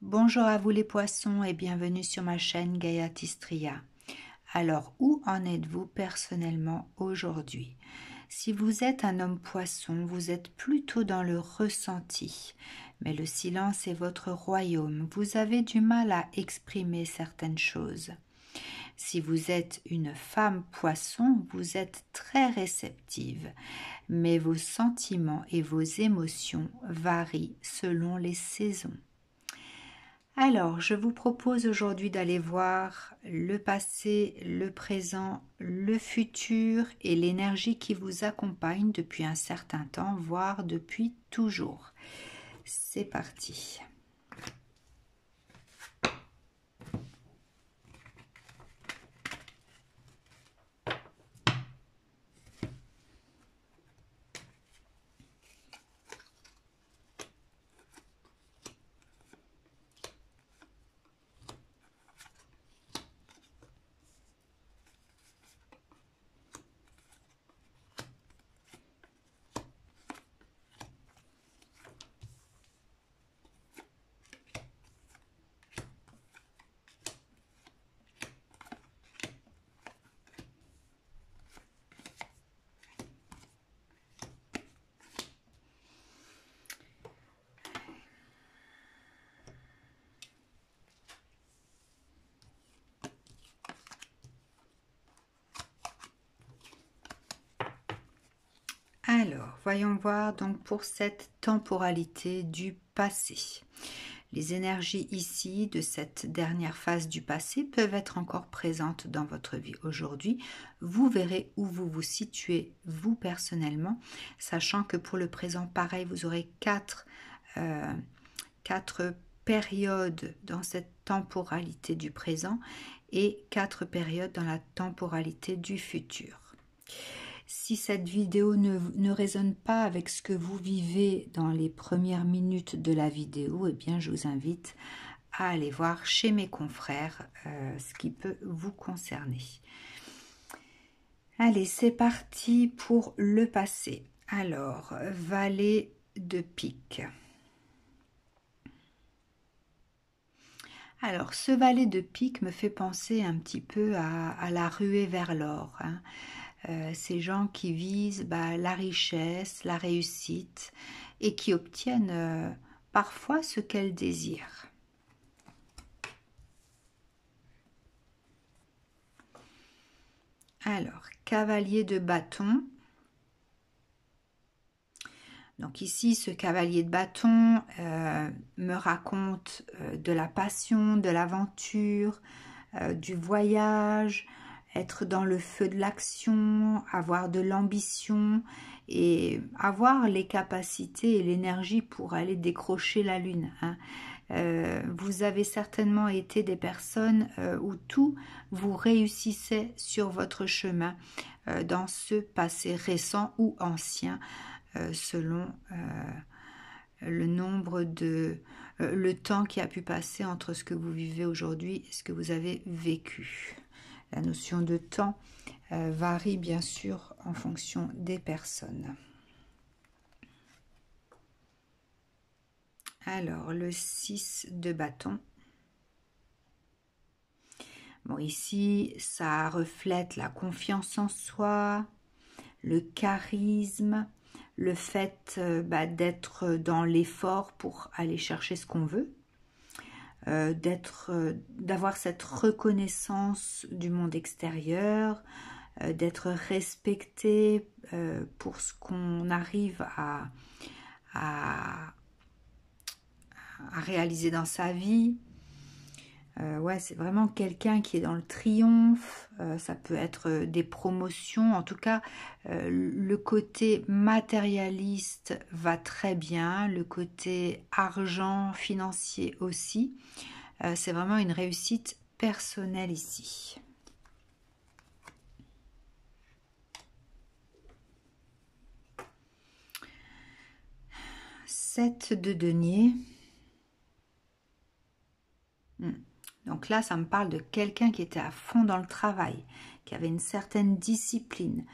Bonjour à vous les poissons et bienvenue sur ma chaîne Gaia Tistria. Alors, où en êtes-vous personnellement aujourd'hui? Si vous êtes un homme poisson, vous êtes plutôt dans le ressenti, mais le silence est votre royaume. Vous avez du mal à exprimer certaines choses. Si vous êtes une femme poisson, vous êtes très réceptive, mais vos sentiments et vos émotions varient selon les saisons. Alors, je vous propose aujourd'hui d'aller voir le passé, le présent, le futur et l'énergie qui vous accompagne depuis un certain temps, voire depuis toujours. C'est parti. Alors, voyons voir donc pour cette temporalité du passé. Les énergies ici de cette dernière phase du passé peuvent être encore présentes dans votre vie aujourd'hui. Vous verrez où vous vous situez, vous personnellement, sachant que pour le présent, pareil, vous aurez quatre périodes dans cette temporalité du présent et 4 périodes dans la temporalité du futur. Si cette vidéo ne résonne pas avec ce que vous vivez dans les premières minutes de la vidéo, eh bien je vous invite à aller voir chez mes confrères ce qui peut vous concerner. Allez, c'est parti pour le passé. Alors, valet de pique. Alors, ce valet de pique me fait penser un petit peu à la ruée vers l'or, hein. Ces gens qui visent la richesse, la réussite et qui obtiennent parfois ce qu'elles désirent. Alors, cavalier de bâton. Donc ici, ce cavalier de bâton me raconte de la passion, de l'aventure, du voyage, être dans le feu de l'action, avoir de l'ambition et avoir les capacités et l'énergie pour aller décrocher la lune, hein. Vous avez certainement été des personnes où tout vous réussissait sur votre chemin dans ce passé récent ou ancien, selon le nombre de le temps qui a pu passer entre ce que vous vivez aujourd'hui et ce que vous avez vécu. La notion de temps varie bien sûr en fonction des personnes. Alors, le 6 de bâton. Bon, ici, ça reflète la confiance en soi, le charisme, le fait d'être dans l'effort pour aller chercher ce qu'on veut, d'avoir cette reconnaissance du monde extérieur, d'être respecté pour ce qu'on arrive à réaliser dans sa vie. Ouais, c'est vraiment quelqu'un qui est dans le triomphe. Ça peut être des promotions. En tout cas, le côté matérialiste va très bien. Le côté argent, financier aussi. C'est vraiment une réussite personnelle ici. Sept de denier. Donc là, ça me parle de quelqu'un qui était à fond dans le travail, qui avait une certaine discipline,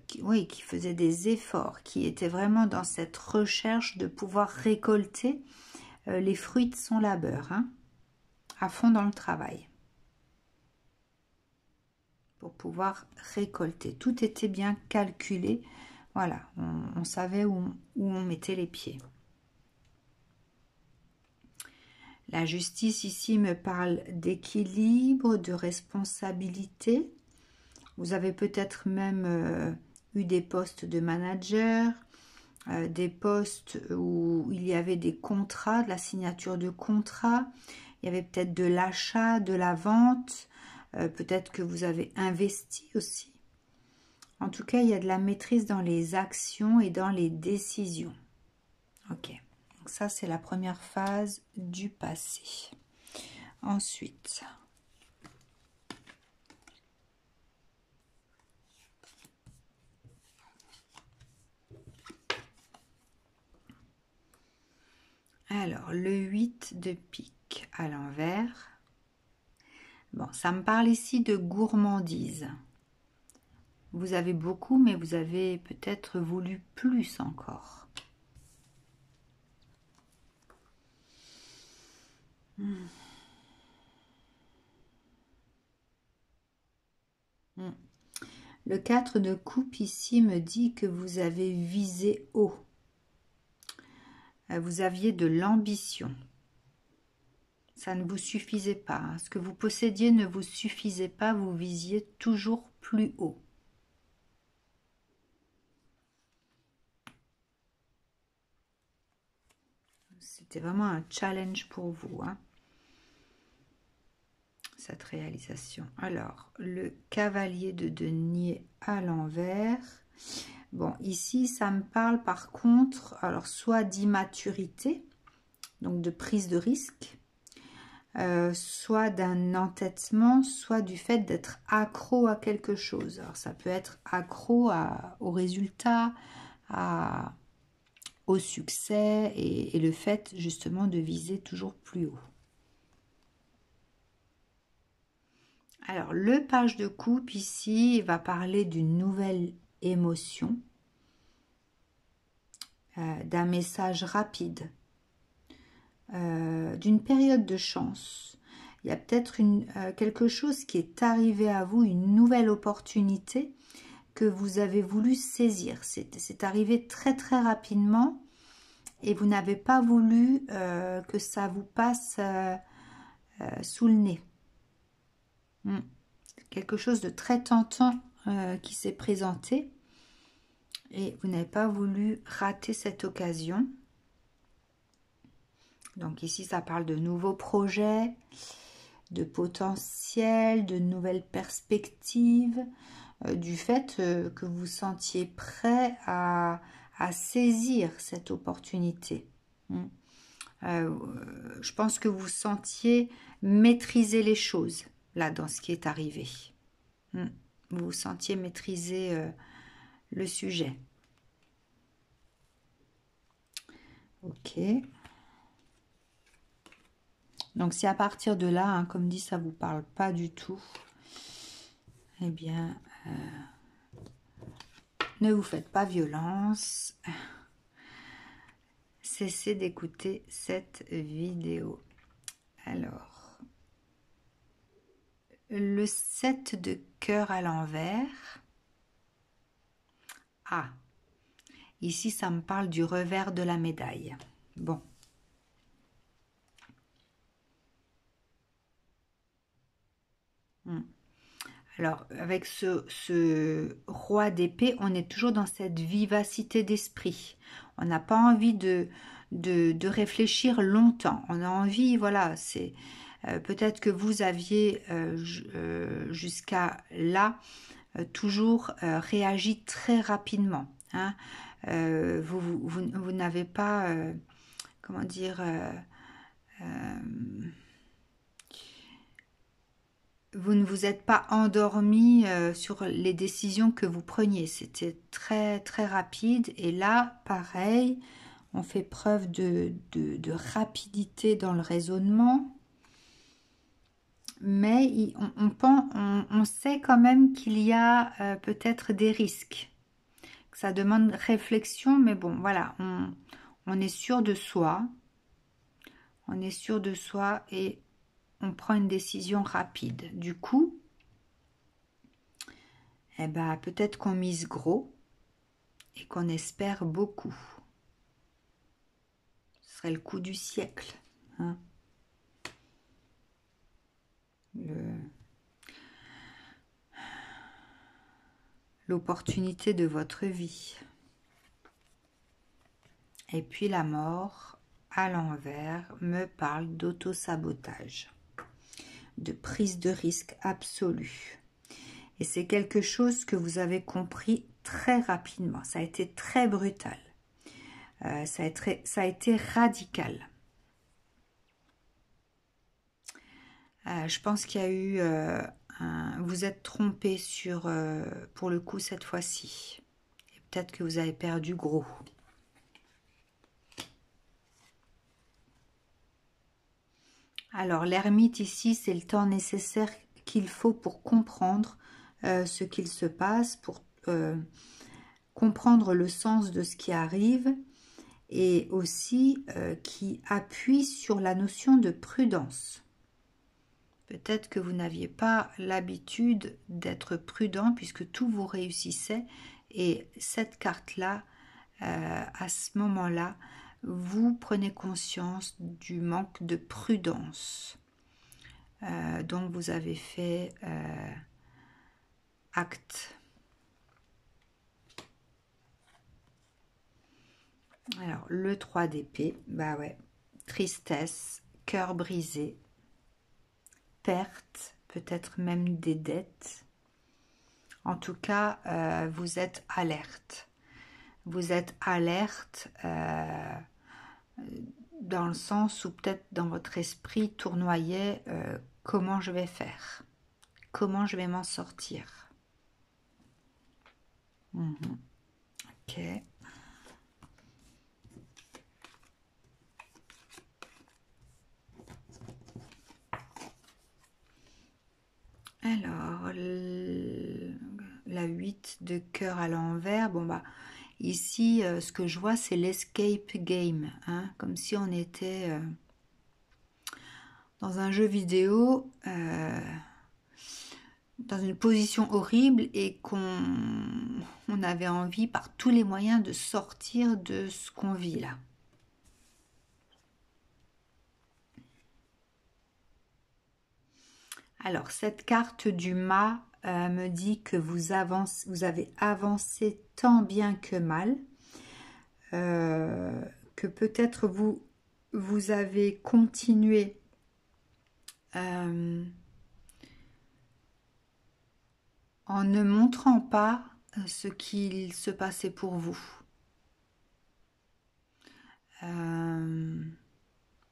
qui faisait des efforts, qui était vraiment dans cette recherche de pouvoir récolter les fruits de son labeur, hein, à fond dans le travail. Pour pouvoir récolter. Tout était bien calculé. Voilà, on savait où on mettait les pieds. La justice ici me parle d'équilibre, de responsabilité. Vous avez peut-être même eu des postes de manager, des postes où il y avait des contrats, de la signature de contrats. Il y avait peut-être de l'achat, de la vente. Peut-être que vous avez investi aussi. En tout cas, il y a de la maîtrise dans les actions et dans les décisions. Ok, donc ça c'est la première phase du passé. Ensuite, alors le 8 de pique à l'envers. Bon, ça me parle ici de gourmandise. Vous avez beaucoup, mais vous avez peut-être voulu plus encore. Le 4 de coupe ici me dit que vous avez visé haut. Vous aviez de l'ambition. Ça ne vous suffisait pas. Hein. Ce que vous possédiez ne vous suffisait pas. Vous visiez toujours plus haut. C'était vraiment un challenge pour vous. Hein, cette réalisation. Alors, le cavalier de denier à l'envers. Bon, ici, ça me parle par contre, alors soit d'immaturité, donc de prise de risque, soit d'un entêtement, soit du fait d'être accro à quelque chose. Alors ça peut être accro au résultat, au succès et le fait justement de viser toujours plus haut. Alors le page de coupe ici va parler d'une nouvelle émotion, d'un message rapide, d'une période de chance. Il y a peut-être quelque chose qui est arrivé à vous, une nouvelle opportunité que vous avez voulu saisir. C'est arrivé très très rapidement et vous n'avez pas voulu que ça vous passe sous le nez. Quelque chose de très tentant qui s'est présenté et vous n'avez pas voulu rater cette occasion. Donc ici, ça parle de nouveaux projets, de potentiel, de nouvelles perspectives, du fait que vous sentiez prêt à saisir cette opportunité. Je pense que vous sentiez maîtriser les choses, là, dans ce qui est arrivé. Vous vous sentiez maîtriser le sujet. Ok. Donc si à partir de là, hein, comme dit, ça ne vous parle pas du tout, eh bien, ne vous faites pas violence. Cessez d'écouter cette vidéo. Alors, le 7 de cœur à l'envers. Ah, ici, ça me parle du revers de la médaille. Bon. Alors, avec ce roi d'épée, on est toujours dans cette vivacité d'esprit. On n'a pas envie de réfléchir longtemps. On a envie, voilà, c'est peut-être que vous aviez jusqu'à là toujours réagi très rapidement. Hein. Vous n'avez pas, comment dire... vous ne vous êtes pas endormi sur les décisions que vous preniez. C'était très très rapide. Et là, pareil, on fait preuve de rapidité dans le raisonnement. Mais on sait quand même qu'il y a peut-être des risques. Ça demande réflexion, mais bon, voilà, on est sûr de soi. On est sûr de soi et on prend une décision rapide. Du coup, eh ben, peut-être qu'on mise gros et qu'on espère beaucoup. Ce serait le coup du siècle. Hein. L'opportunité de votre vie. Et puis la mort, à l'envers, me parle d'auto-sabotage, de prise de risque absolue. Et c'est quelque chose que vous avez compris très rapidement. Ça a été très brutal. Ça a été radical. Je pense qu'il y a eu... vous êtes trompé sur, pour le coup, cette fois-ci. Et peut-être que vous avez perdu gros. Alors, l'ermite ici, c'est le temps nécessaire qu'il faut pour comprendre ce qu'il se passe, pour comprendre le sens de ce qui arrive, et aussi qui appuie sur la notion de prudence. Peut-être que vous n'aviez pas l'habitude d'être prudent puisque tout vous réussissait, et cette carte-là, à ce moment-là, vous prenez conscience du manque de prudence dont vous avez fait acte. Alors, le 3 d'épée, bah ouais, tristesse, cœur brisé, perte, peut-être même des dettes. En tout cas, vous êtes alerte. Vous êtes alerte dans le sens où peut-être dans votre esprit tournoyait comment je vais faire, comment je vais m'en sortir. Ok. Alors, la 8 de cœur à l'envers, bon bah, ici, ce que je vois, c'est l'escape game, hein, comme si on était dans un jeu vidéo, dans une position horrible et on avait envie par tous les moyens de sortir de ce qu'on vit là. Alors, cette carte du mât me dit que vous avez avancé tant bien que mal, que peut-être vous avez continué en ne montrant pas ce qu'il se passait pour vous.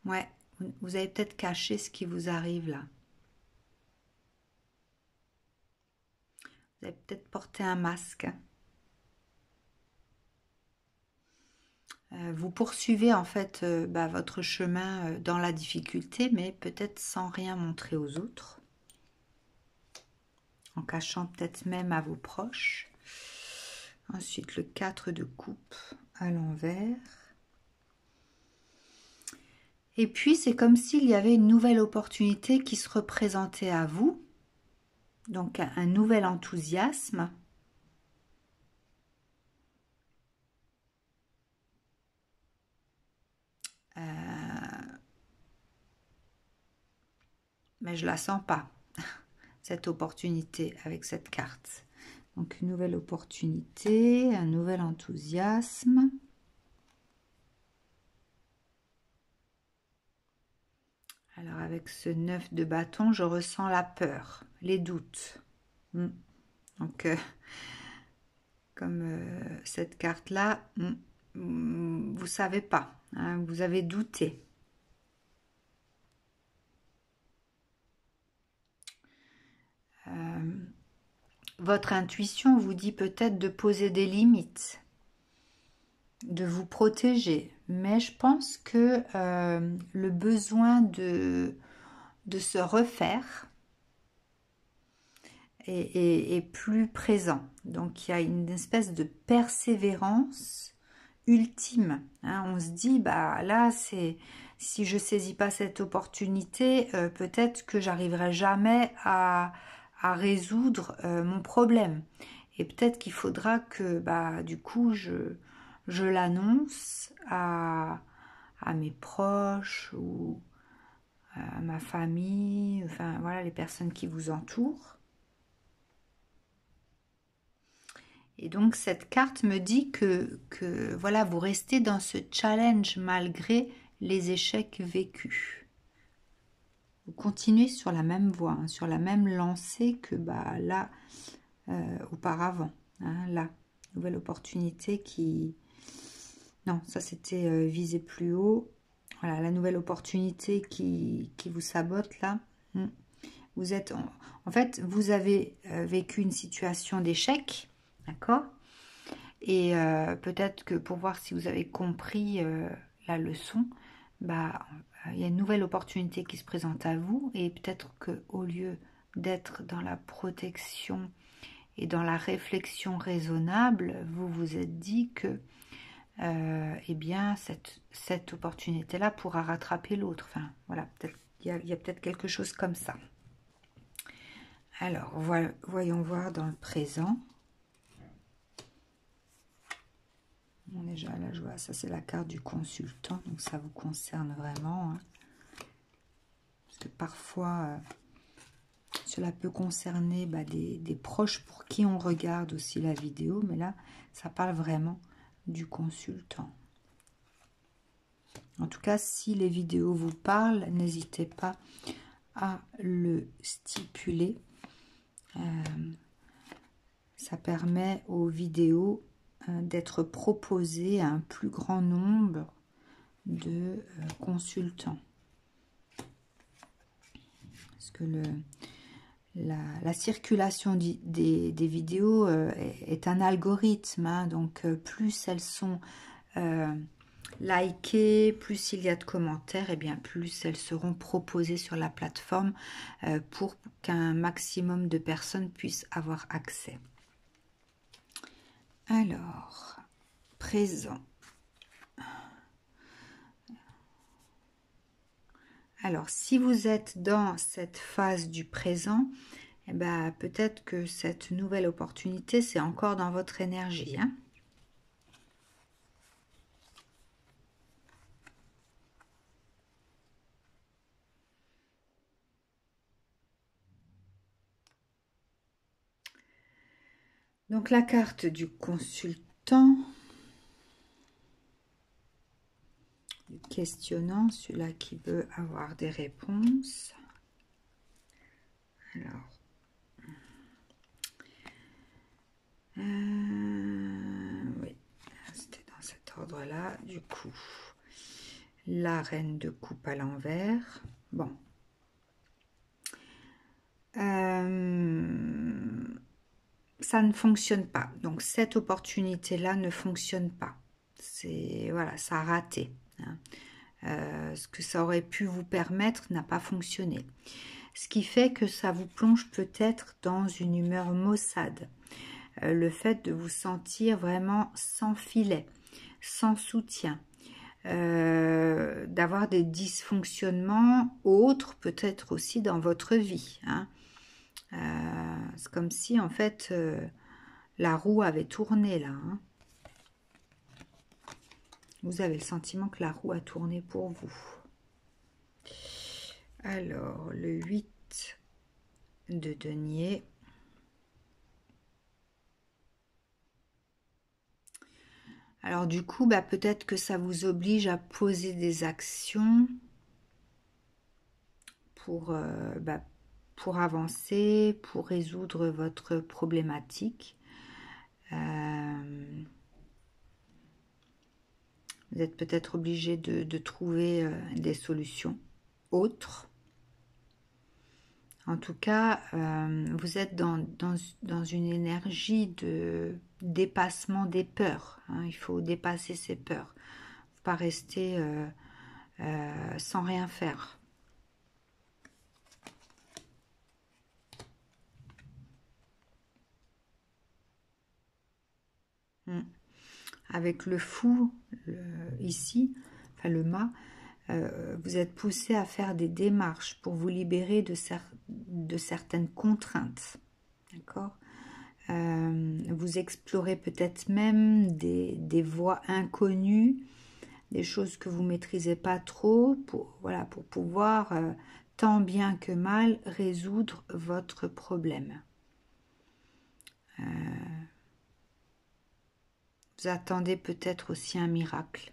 Ouais, vous avez peut-être caché ce qui vous arrive là. Vous avez peut-être porté un masque. Vous poursuivez en fait votre chemin dans la difficulté, mais peut-être sans rien montrer aux autres. En cachant peut-être même à vos proches. Ensuite, le 4 de coupe à l'envers. Et puis, c'est comme s'il y avait une nouvelle opportunité qui se représentait à vous. Donc, un nouvel enthousiasme. Mais je la sens pas, cette opportunité avec cette carte. Donc, une nouvelle opportunité, un nouvel enthousiasme. Alors, avec ce 9 de bâton, je ressens la peur, les doutes. Donc, comme cette carte-là, vous savez pas, hein, vous avez douté. Votre intuition vous dit peut-être de poser des limites, de vous protéger, mais je pense que le besoin de se refaire est plus présent. Donc il y a une espèce de persévérance, ultime. Hein. On se dit, bah là, si je saisis pas cette opportunité, peut-être que j'arriverai jamais à résoudre mon problème. Et peut-être qu'il faudra que, bah, du coup, je l'annonce à mes proches ou à ma famille, enfin voilà, les personnes qui vous entourent. Et donc cette carte me dit que voilà, vous restez dans ce challenge malgré les échecs vécus. Vous continuez sur la même voie, hein, sur la même lancée que bah, là, auparavant. Hein, là, nouvelle opportunité qui... Non, ça c'était visé plus haut. Voilà, la nouvelle opportunité qui vous sabote là. Vous êtes... En fait, vous avez vécu une situation d'échec, d'accord? Et peut-être que pour voir si vous avez compris la leçon, bah, il y a une nouvelle opportunité qui se présente à vous et peut-être qu'au lieu d'être dans la protection et dans la réflexion raisonnable, vous vous êtes dit que eh bien, cette opportunité-là pourra rattraper l'autre. Enfin, voilà, peut-être il y a peut-être quelque chose comme ça. Alors, voyons voir dans le présent. Bon, déjà, là, je vois, ça c'est la carte du consultant, donc ça vous concerne vraiment. Hein. Parce que parfois, cela peut concerner bah, des proches pour qui on regarde aussi la vidéo, mais là, ça parle vraiment du consultant. En tout cas, si les vidéos vous parlent, n'hésitez pas à le stipuler. Ça permet aux vidéos d'être proposées à un plus grand nombre de consultants. Parce que la circulation des vidéos est un algorithme, hein, donc plus elles sont likées, plus il y a de commentaires, et bien plus elles seront proposées sur la plateforme pour qu'un maximum de personnes puissent avoir accès. Alors, présent. Alors, si vous êtes dans cette phase du présent, eh ben, peut-être que cette nouvelle opportunité, c'est encore dans votre énergie. Hein. Donc, la carte du consultant, du questionnant, celui-là qui veut avoir des réponses. Alors, oui, c'était dans cet ordre-là. Du coup, la reine de coupe à l'envers. Bon. Ça ne fonctionne pas. Donc, cette opportunité-là ne fonctionne pas. C'est, voilà, ça a raté. Hein. Ce que ça aurait pu vous permettre n'a pas fonctionné. Ce qui fait que ça vous plonge peut-être dans une humeur maussade. Le fait de vous sentir vraiment sans filet, sans soutien, d'avoir des dysfonctionnements autres peut-être aussi dans votre vie. Hein. C'est comme si en fait la roue avait tourné là. Hein. Vous avez le sentiment que la roue a tourné pour vous. Alors, le 8 de denier. Alors du coup, bah, peut-être que ça vous oblige à poser des actions pour avancer, pour résoudre votre problématique. Vous êtes peut-être obligé de trouver des solutions autres. En tout cas, vous êtes dans une énergie de dépassement des peurs. Hein. Il faut dépasser ces peurs. Il ne faut pas rester sans rien faire. avec le fou ici, enfin le mât, vous êtes poussé à faire des démarches pour vous libérer de certaines contraintes. D'accord? Vous explorez peut-être même des voies inconnues, des choses que vous ne maîtrisez pas trop, voilà, pour pouvoir, tant bien que mal, résoudre votre problème. Vous attendez peut-être aussi un miracle.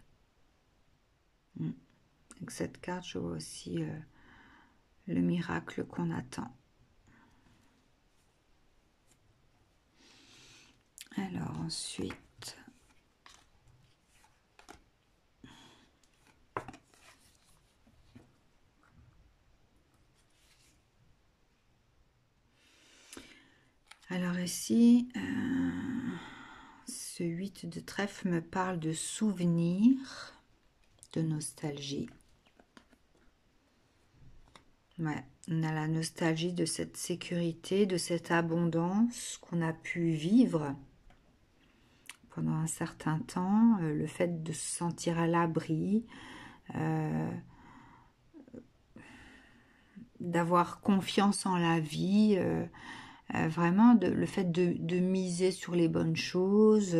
Avec cette carte, je vois aussi le miracle qu'on attend. Alors ensuite, alors ici, ce 8 de trèfle me parle de souvenirs, de nostalgie. Ouais, on a la nostalgie de cette sécurité, de cette abondance qu'on a pu vivre pendant un certain temps, le fait de se sentir à l'abri, d'avoir confiance en la vie, vraiment le fait de miser sur les bonnes choses.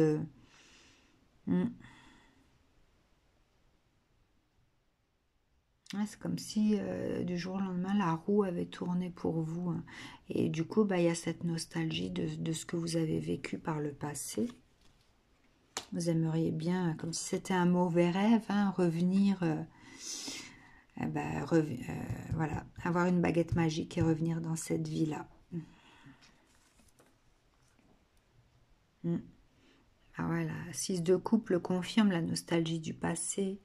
Ouais, c'est comme si du jour au lendemain la roue avait tourné pour vous, hein. Et du coup, bah, il y a cette nostalgie de ce que vous avez vécu par le passé. Vous aimeriez bien, comme si c'était un mauvais rêve, hein, revenir, voilà, avoir une baguette magique et revenir dans cette vie-là. Ah voilà, 6 de couple confirme la nostalgie du passé.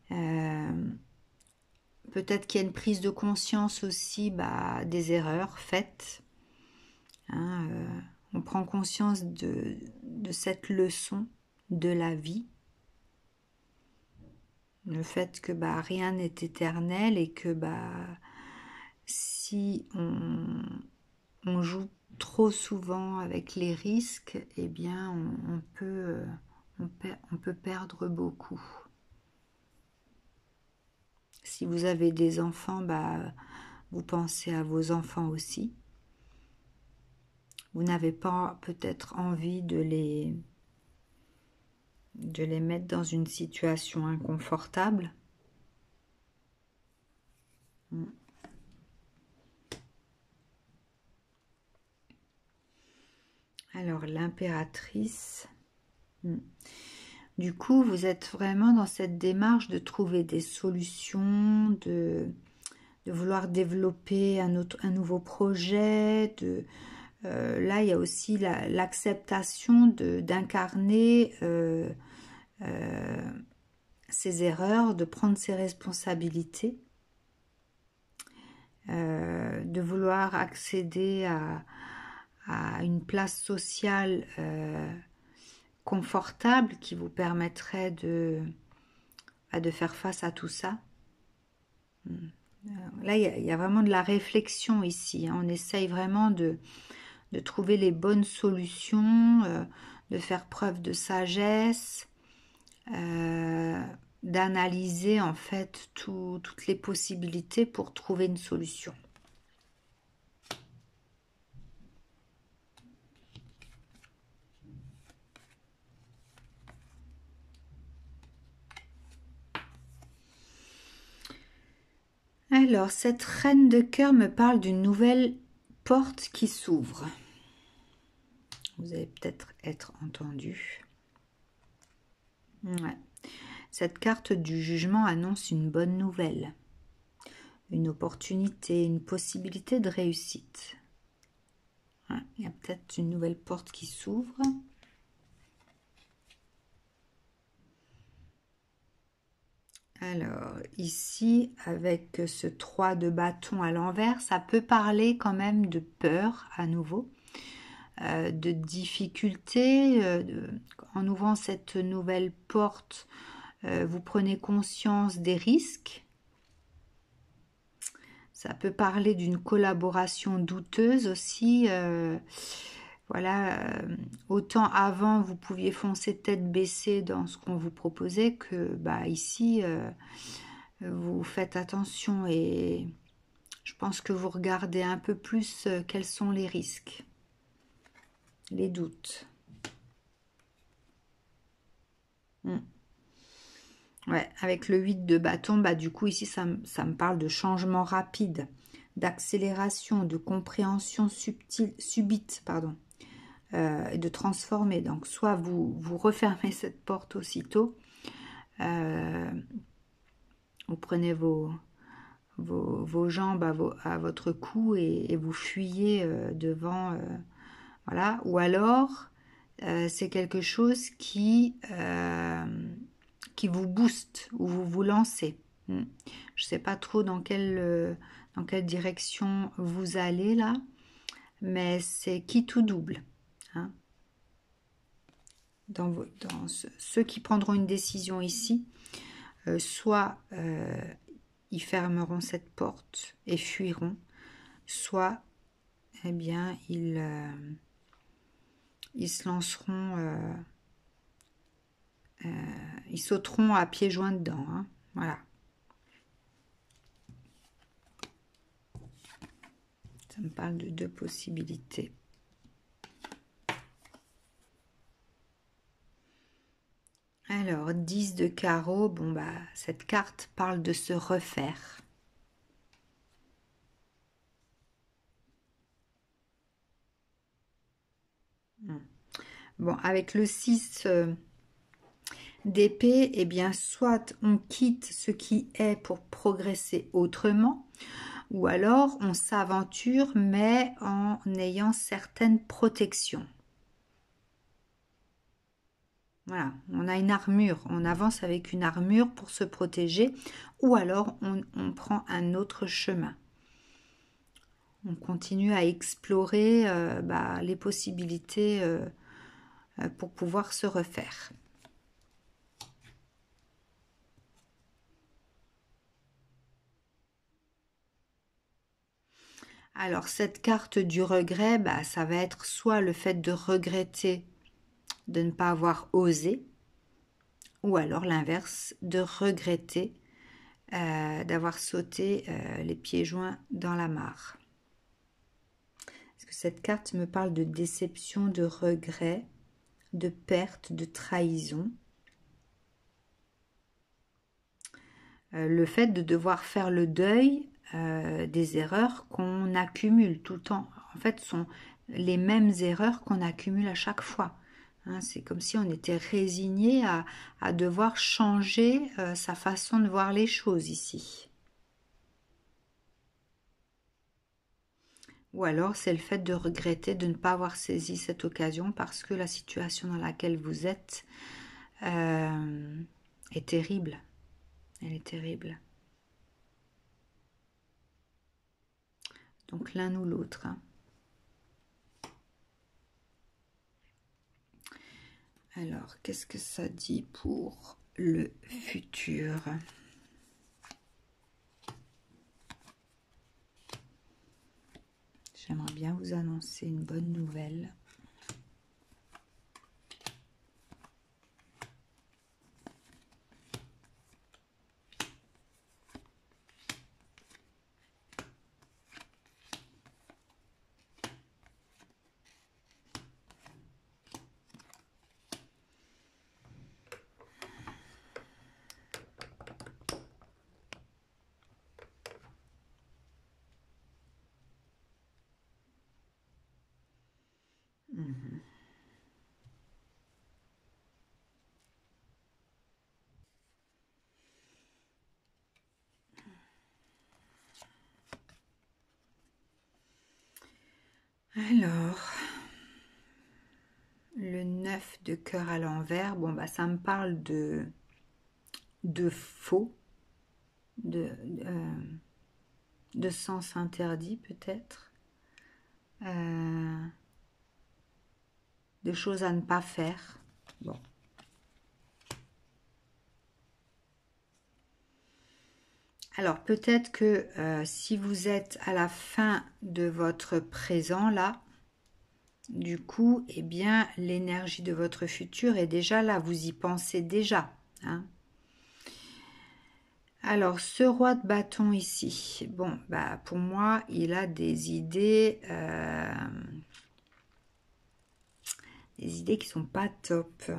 Peut-être qu'il y a une prise de conscience aussi, bah, des erreurs faites. Hein, on prend conscience de cette leçon de la vie. Le fait que bah, rien n'est éternel et que bah, si on joue trop souvent avec les risques, eh bien on peut perdre beaucoup. Si vous avez des enfants, bah, vous pensez à vos enfants aussi. Vous n'avez pas peut-être envie de les mettre dans une situation inconfortable. Alors, l'impératrice. Du coup, vous êtes vraiment dans cette démarche de trouver des solutions, de vouloir développer un nouveau projet. Là, il y a aussi l'acceptation d'incarner ses erreurs, de prendre ses responsabilités, de vouloir accéder à une place sociale confortable qui vous permettrait de faire face à tout ça. Là, il y a vraiment de la réflexion ici, hein. On essaye vraiment de trouver les bonnes solutions, de faire preuve de sagesse, d'analyser en fait toutes les possibilités pour trouver une solution. Alors, cette reine de cœur me parle d'une nouvelle porte qui s'ouvre. Vous allez peut-être être entendu. Ouais. Cette carte du jugement annonce une bonne nouvelle, une opportunité, une possibilité de réussite. Ouais, il y a peut-être une nouvelle porte qui s'ouvre. Alors, ici, avec ce 3 de bâton à l'envers, ça peut parler quand même de peur à nouveau, de difficulté. En ouvrant cette nouvelle porte, vous prenez conscience des risques. Ça peut parler d'une collaboration douteuse aussi. voilà, autant avant vous pouviez foncer tête baissée dans ce qu'on vous proposait, que bah, ici vous faites attention et je pense que vous regardez un peu plus quels sont les risques, les doutes. Ouais, avec le 8 de bâton, bah, du coup ici ça me parle de changement rapide, d'accélération, de compréhension subite, pardon. Et de transformer. Donc, soit vous refermez cette porte aussitôt, vous prenez vos jambes à votre cou et vous fuyez devant, voilà. Ou alors, c'est quelque chose qui vous booste, ou vous vous lancez. Je ne sais pas trop dans quelle direction vous allez là, mais c'est quitte ou double. Hein. Dans ceux qui prendront une décision ici, soit ils fermeront cette porte et fuiront, soit eh bien ils se lanceront, ils sauteront à pieds joints dedans. Hein. Voilà. Ça me parle de 2 possibilités. Alors, 10 de carreau, bon bah, cette carte parle de se refaire. Bon, avec le 6 d'épée, eh bien, soit on quitte ce qui est pour progresser autrement, ou alors on s'aventure, mais en ayant certaines protections. Voilà, on a une armure, on avance avec une armure pour se protéger, ou alors on prend un autre chemin. On continue à explorer les possibilités pour pouvoir se refaire. Alors, cette carte du regret, bah, ça va être soit le fait de regretter de ne pas avoir osé, ou alors l'inverse, de regretter d'avoir sauté les pieds joints dans la mare. Parce que cette carte me parle de déception, de regret, de perte, de trahison. Le fait de devoir faire le deuil des erreurs qu'on accumule tout le temps. En fait, ce sont les mêmes erreurs qu'on accumule à chaque fois. Hein, c'est comme si on était résigné à devoir changer sa façon de voir les choses ici. Ou alors, c'est le fait de regretter de ne pas avoir saisi cette occasion parce que la situation dans laquelle vous êtes est terrible. Elle est terrible. Donc, l'un ou l'autre. Hein. Alors, qu'est-ce que ça dit pour le futur? J'aimerais bien vous annoncer une bonne nouvelle. Alors, le 9 de cœur à l'envers, bon bah ça me parle de faux, de sens interdit peut-être, de choses à ne pas faire. Bon. Alors peut-être que si vous êtes à la fin de votre présent là, Du coup, eh bien, l'énergie de votre futur est déjà là, vous y pensez déjà, hein. Alors, ce roi de bâton ici, bon, bah, pour moi, il a des idées qui sont pas top.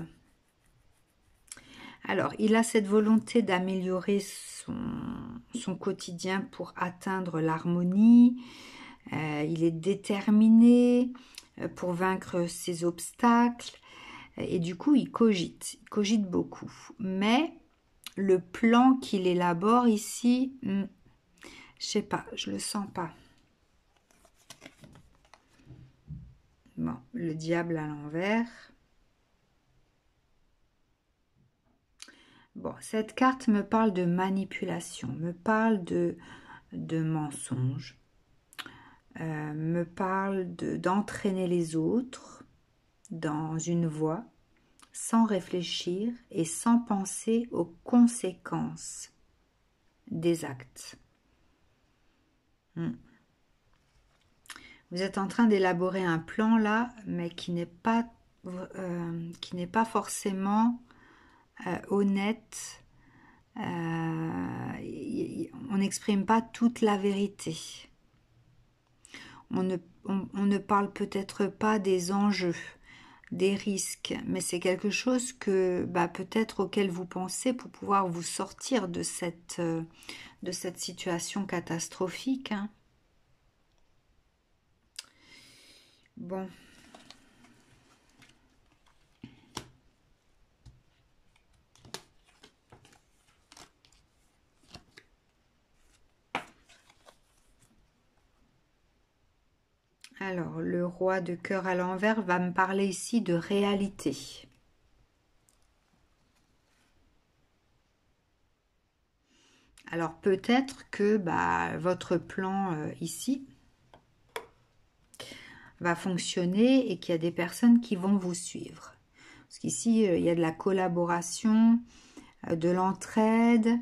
Alors, il a cette volonté d'améliorer son quotidien pour atteindre l'harmonie. Il est déterminé pour vaincre ses obstacles. Et du coup, il cogite beaucoup. Mais le plan qu'il élabore ici, je sais pas, je le sens pas. Bon, le diable à l'envers. Bon, cette carte me parle de manipulation, me parle de mensonge, me parle d'entraîner les autres dans une voie sans réfléchir et sans penser aux conséquences des actes. Vous êtes en train d'élaborer un plan là, mais qui n'est pas forcément honnête. On n'exprime pas toute la vérité. On ne parle peut-être pas des enjeux, des risques, mais c'est quelque chose que peut-être auquel vous pensez pour pouvoir vous sortir de cette situation catastrophique, hein. Bon. Alors, le roi de cœur à l'envers va me parler ici de réalité. Alors, peut-être que votre plan ici va fonctionner et qu'il y a des personnes qui vont vous suivre. Parce qu'ici, il y a de la collaboration, de l'entraide,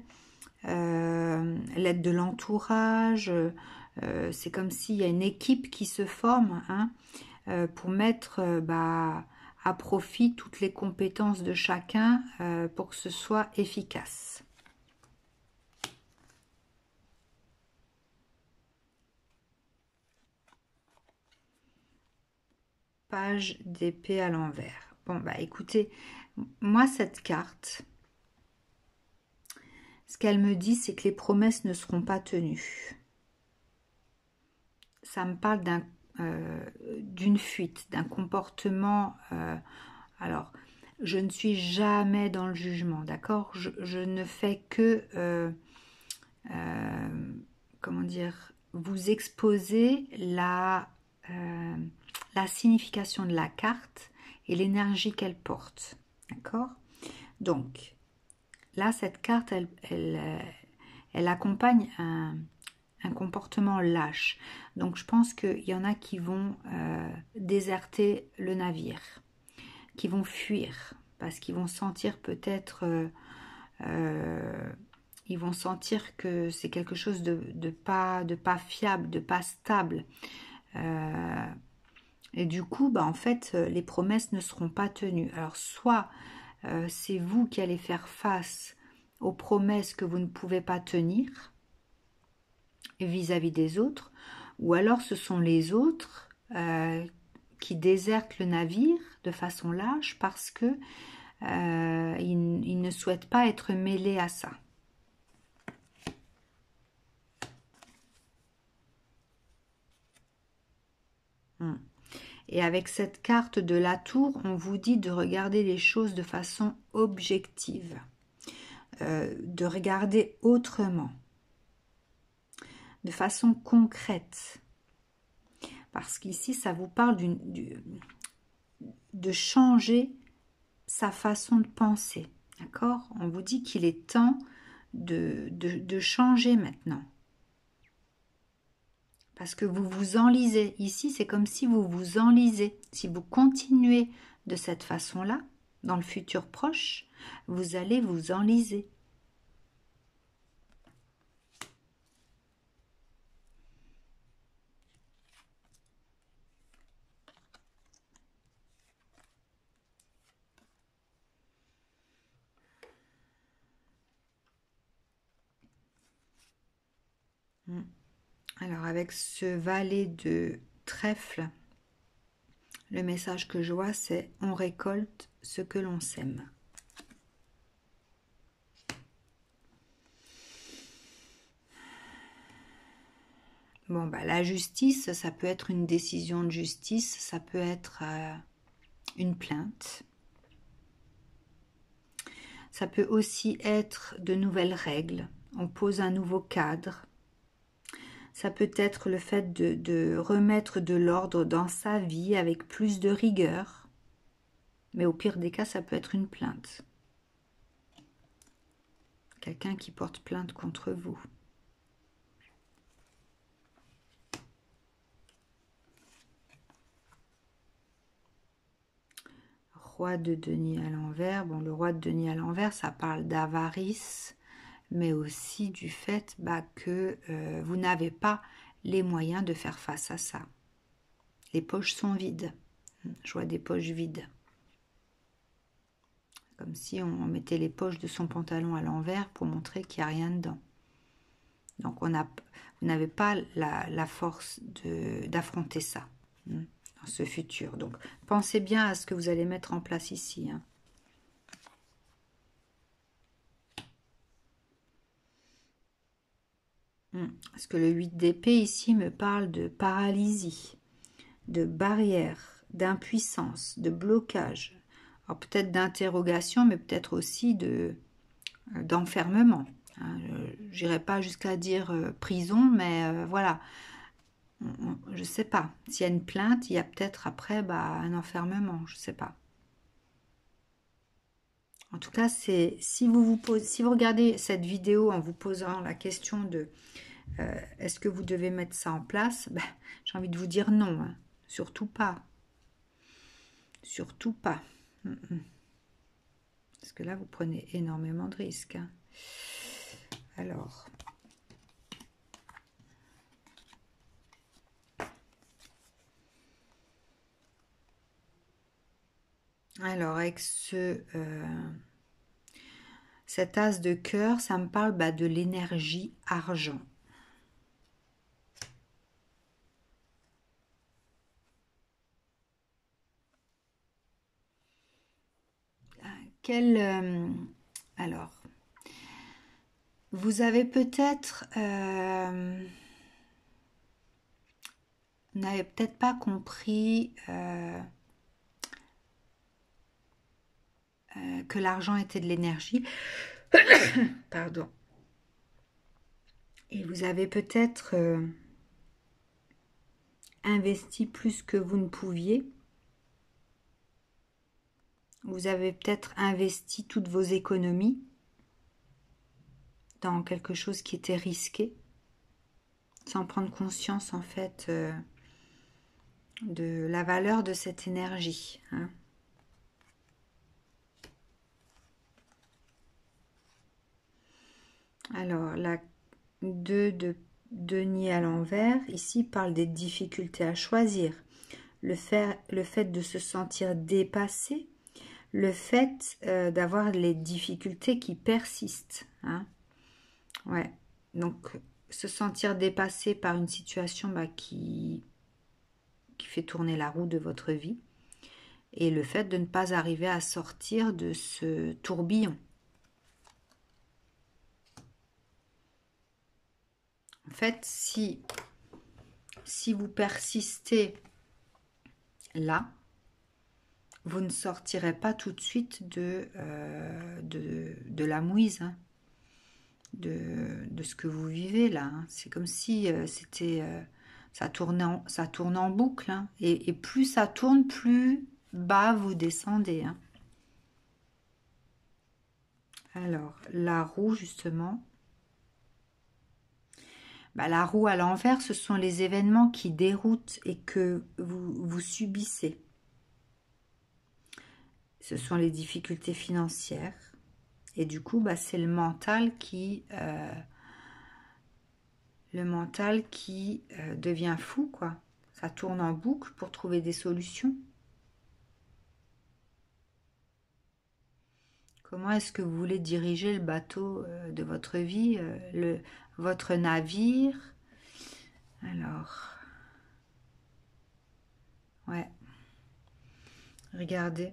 l'aide de l'entourage. C'est comme s'il y a une équipe qui se forme, hein, pour mettre à profit toutes les compétences de chacun pour que ce soit efficace. Page d'épée à l'envers. Bon, écoutez, moi, cette carte, ce qu'elle me dit, c'est que les promesses ne seront pas tenues. Ça me parle d'une fuite, d'un comportement. Alors, je ne suis jamais dans le jugement, d'accord, je ne fais que, comment dire, vous exposer la signification de la carte et l'énergie qu'elle porte, d'accord. Donc, là, cette carte, elle accompagne un comportement lâche. Donc je pense qu'il y en a qui vont déserter le navire, qui vont fuir, parce qu'ils vont sentir peut-être, ils vont sentir que c'est quelque chose de pas fiable, de pas stable. Et du coup, en fait, les promesses ne seront pas tenues. Alors soit c'est vous qui allez faire face aux promesses que vous ne pouvez pas tenir vis-à-vis des autres, ou alors ce sont les autres qui désertent le navire de façon lâche parce que ils ne souhaitent pas être mêlés à ça. Et avec cette carte de la tour, on vous dit de regarder les choses de façon objective, de regarder autrement, de façon concrète. Parce qu'ici, ça vous parle de changer sa façon de penser. D'accord? On vous dit qu'il est temps de changer maintenant. Parce que vous vous enlisez. Ici, c'est comme si vous vous enlisez. Si vous continuez de cette façon-là, dans le futur proche, vous allez vous enliser. Mm. Alors avec ce valet de trèfle, le message que je vois, c'est on récolte ce que l'on sème. Bon, bah, la justice, ça peut être une décision de justice, ça peut être une plainte. Ça peut aussi être de nouvelles règles. On pose un nouveau cadre. Ça peut être le fait de remettre de l'ordre dans sa vie avec plus de rigueur. Mais au pire des cas, ça peut être une plainte. Quelqu'un qui porte plainte contre vous. Roi de denier à l'envers. Bon, le roi de denier à l'envers, ça parle d'avarice, mais aussi du fait que vous n'avez pas les moyens de faire face à ça. Les poches sont vides. Je vois des poches vides. Comme si on mettait les poches de son pantalon à l'envers pour montrer qu'il n'y a rien dedans. Donc vous n'avez pas la force d'affronter ça dans ce futur. Donc pensez bien à ce que vous allez mettre en place ici. Parce que le 8 d'épée ici me parle de paralysie, de barrière, d'impuissance, de blocage. Alors peut-être d'interrogation, mais peut-être aussi d'enfermement. Je n'irai pas jusqu'à dire prison, mais voilà. Je ne sais pas. S'il y a une plainte, il y a peut-être après un enfermement. Je ne sais pas. En tout cas, si vous regardez cette vidéo en vous posant la question de est-ce que vous devez mettre ça en place, j'ai envie de vous dire non. Hein. Surtout pas. Surtout pas. Parce que là, vous prenez énormément de risques. Hein. Alors... Alors, avec cet as de cœur, ça me parle de l'énergie argent. Alors, vous avez peut-être... vous n'avez peut-être pas compris que l'argent était de l'énergie. Pardon. Et vous avez peut-être investi plus que vous ne pouviez. Vous avez peut-être investi toutes vos économies dans quelque chose qui était risqué, sans prendre conscience en fait de la valeur de cette énergie. Hein. Alors, la 2 de denier à l'envers, ici, parle des difficultés à choisir. Le fait de se sentir dépassé, le fait d'avoir les difficultés qui persistent. Hein. Ouais, donc se sentir dépassé par une situation qui fait tourner la roue de votre vie et le fait de ne pas arriver à sortir de ce tourbillon. En fait, si vous persistez là, vous ne sortirez pas tout de suite de la mouise, hein, de ce que vous vivez là. Hein. C'est comme si ça tourne en boucle. Hein, et plus ça tourne, plus bas vous descendez. Hein. Alors, la roue, justement. La roue à l'envers, ce sont les événements qui déroutent et que vous subissez. Ce sont les difficultés financières. Et du coup, c'est le mental qui devient fou, quoi. Ça tourne en boucle pour trouver des solutions. Comment est-ce que vous voulez diriger le bateau de votre vie, votre navire, Alors, ouais, regardez.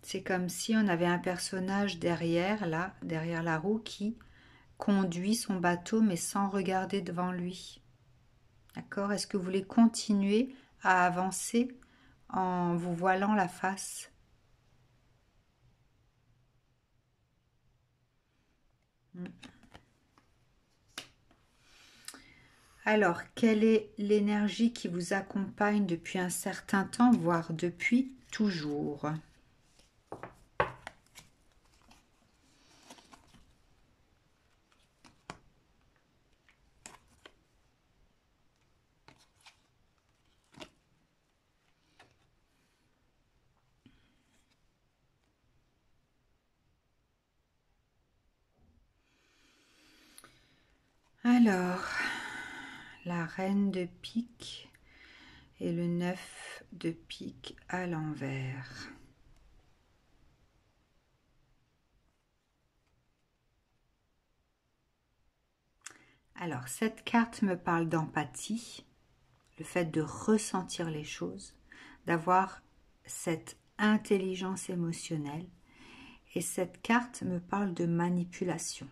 C'est comme si on avait un personnage derrière, là, derrière la roue, qui conduit son bateau, mais sans regarder devant lui. D'accord? Est-ce que vous voulez continuer à avancer en vous voilant la face? Alors, quelle est l'énergie qui vous accompagne depuis un certain temps, voire depuis toujours? Alors, la reine de pique et le 9 de pique à l'envers. Alors, cette carte me parle d'empathie, le fait de ressentir les choses, d'avoir cette intelligence émotionnelle. Et cette carte me parle de manipulation.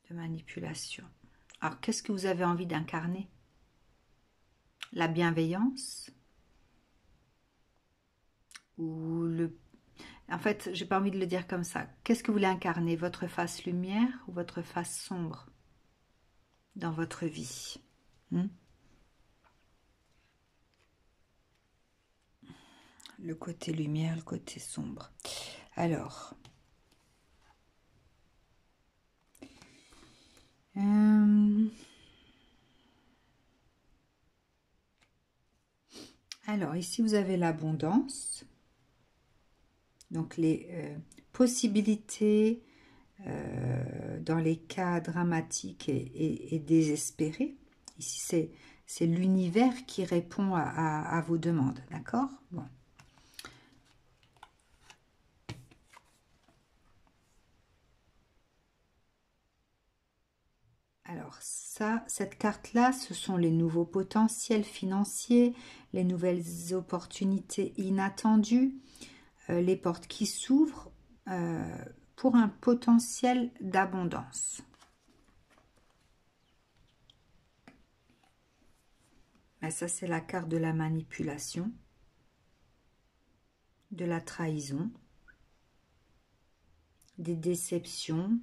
De manipulation. Alors, qu'est-ce que vous avez envie d'incarner? La bienveillance? Ou le... En fait, j'ai pas envie de le dire comme ça. Qu'est-ce que vous voulez incarner? Votre face lumière ou votre face sombre dans votre vie? Le côté lumière, le côté sombre. Alors... Alors, ici, vous avez l'abondance. Donc, les possibilités dans les cas dramatiques et désespérés. Ici, c'est l'univers qui répond à vos demandes. D'accord? Bon. Alors ça, cette carte-là, ce sont les nouveaux potentiels financiers, les nouvelles opportunités inattendues, les portes qui s'ouvrent pour un potentiel d'abondance. Mais ça, c'est la carte de la manipulation, de la trahison, des déceptions,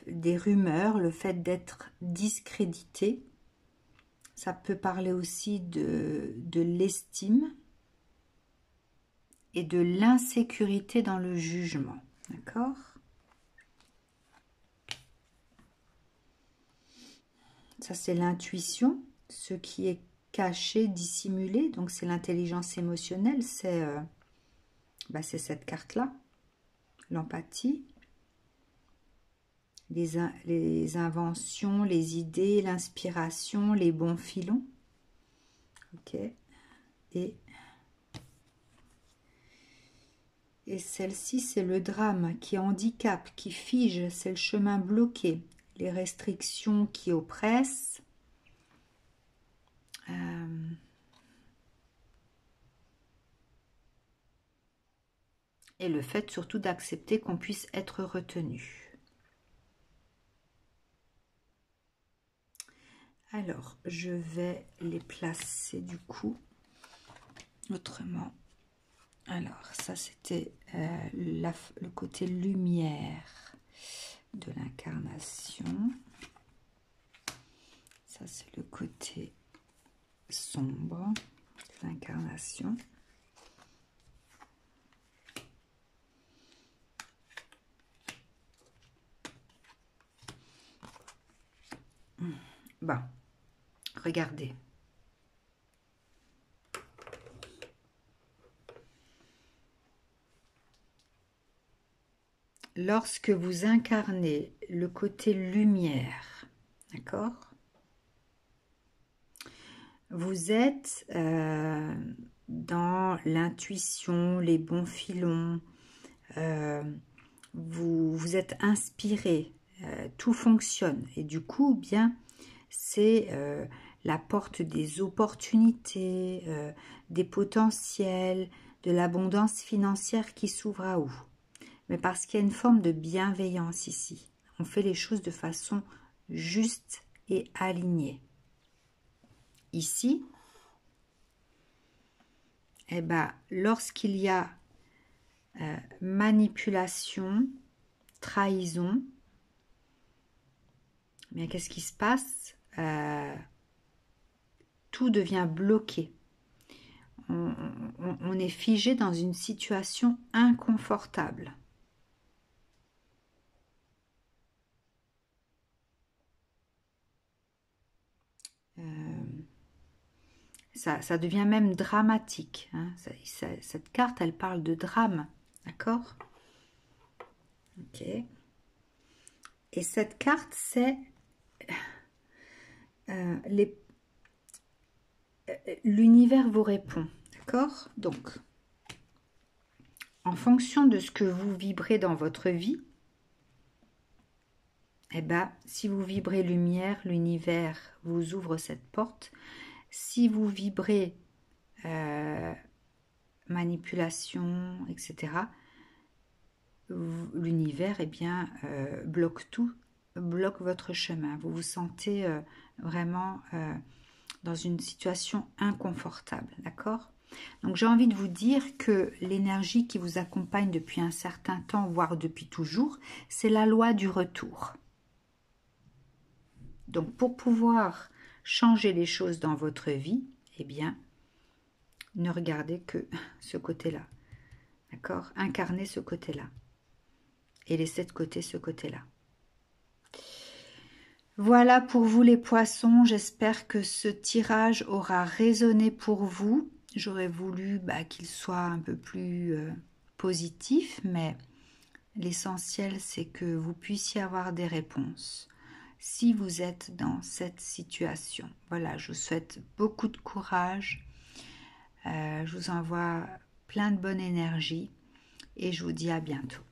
des rumeurs, le fait d'être discrédité. Ça peut parler aussi de l'estime et de l'insécurité dans le jugement. D'accord? Ça, c'est l'intuition, ce qui est caché, dissimulé. Donc, c'est l'intelligence émotionnelle. C'est cette carte-là. L'empathie. Les inventions, les idées, l'inspiration, les bons filons. Ok. Et celle-ci, c'est le drame qui handicape, qui fige, c'est le chemin bloqué, les restrictions qui oppressent. Et le fait surtout d'accepter qu'on puisse être retenu. Alors, je vais les placer du coup autrement. Alors, ça c'était le côté lumière de l'incarnation. Ça c'est le côté sombre de l'incarnation. Bon, regardez. Lorsque vous incarnez le côté lumière, d'accord? Vous êtes dans l'intuition, les bons filons, vous êtes inspiré tout fonctionne. Et du coup, bien, c'est la porte des opportunités, des potentiels, de l'abondance financière qui s'ouvre à vous. Mais parce qu'il y a une forme de bienveillance ici. On fait les choses de façon juste et alignée. Ici, eh ben, lorsqu'il y a manipulation, trahison, mais qu'est-ce qui se passe? Tout devient bloqué. On est figé dans une situation inconfortable. Ça devient même dramatique. Hein. Cette carte, elle parle de drame. D'accord? Ok. Et cette carte, c'est l'univers vous répond. D'accord? Donc, en fonction de ce que vous vibrez dans votre vie, eh ben, si vous vibrez lumière, l'univers vous ouvre cette porte. Si vous vibrez manipulation, etc., l'univers, eh bien, bloque tout, bloque votre chemin. Vous vous sentez vraiment dans une situation inconfortable, d'accord? Donc, j'ai envie de vous dire que l'énergie qui vous accompagne depuis un certain temps, voire depuis toujours, c'est la loi du retour. Donc, pour pouvoir changer les choses dans votre vie, eh bien, ne regardez que ce côté-là. D'accord? Incarnez ce côté-là. Et laissez de côté ce côté-là. Voilà pour vous les poissons. J'espère que ce tirage aura résonné pour vous. J'aurais voulu qu'il soit un peu plus positif, mais l'essentiel, c'est que vous puissiez avoir des réponses. Si vous êtes dans cette situation, voilà, je vous souhaite beaucoup de courage. Je vous envoie plein de bonne énergie et je vous dis à bientôt.